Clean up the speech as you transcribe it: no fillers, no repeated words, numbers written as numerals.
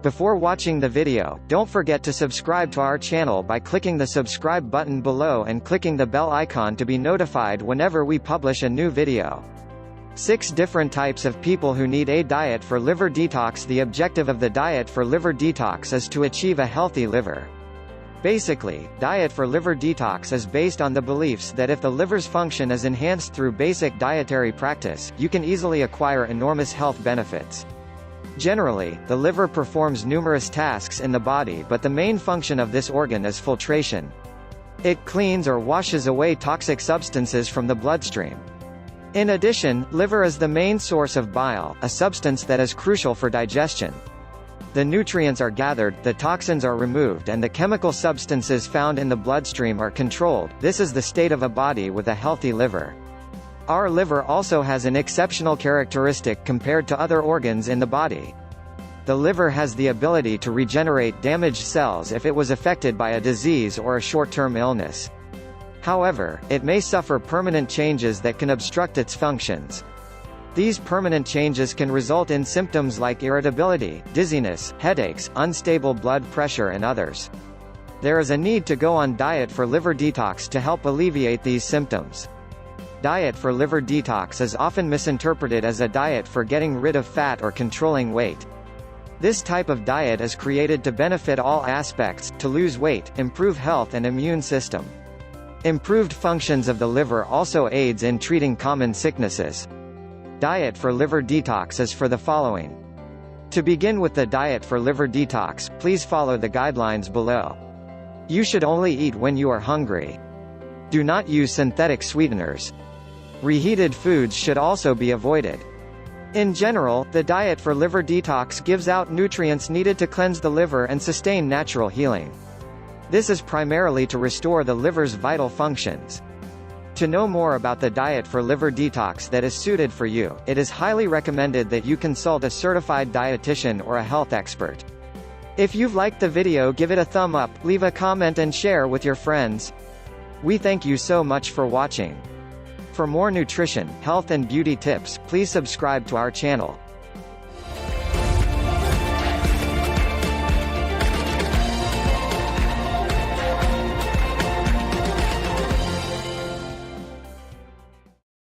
Before watching the video, don't forget to subscribe to our channel by clicking the subscribe button below and clicking the bell icon to be notified whenever we publish a new video. 6 different types of people who need a diet for liver detox. The objective of the diet for liver detox is to achieve a healthy liver. Basically, diet for liver detox is based on the beliefs that if the liver's function is enhanced through basic dietary practice, you can easily acquire enormous health benefits. Generally, the liver performs numerous tasks in the body, but the main function of this organ is filtration. It cleans or washes away toxic substances from the bloodstream. In addition, liver is the main source of bile, a substance that is crucial for digestion. The nutrients are gathered, the toxins are removed, and the chemical substances found in the bloodstream are controlled. This is the state of a body with a healthy liver. Our liver also has an exceptional characteristic compared to other organs in the body. The liver has the ability to regenerate damaged cells if it was affected by a disease or a short-term illness. However, it may suffer permanent changes that can obstruct its functions. These permanent changes can result in symptoms like irritability, dizziness, headaches, unstable blood pressure and others. There is a need to go on diet for liver detox to help alleviate these symptoms. Diet for liver detox is often misinterpreted as a diet for getting rid of fat or controlling weight. This type of diet is created to benefit all aspects, to lose weight, improve health and immune system. Improved functions of the liver also aids in treating common sicknesses. Diet for liver detox is for the following. To begin with the diet for liver detox, please follow the guidelines below. You should only eat when you are hungry. Do not use synthetic sweeteners. Reheated foods should also be avoided. In general, the diet for liver detox gives out nutrients needed to cleanse the liver and sustain natural healing. This is primarily to restore the liver's vital functions. To know more about the diet for liver detox that is suited for you, it is highly recommended that you consult a certified dietitian or a health expert. If you've liked the video, give it a thumb up, leave a comment and share with your friends. We thank you so much for watching. For more nutrition, health and beauty tips, please subscribe to our channel.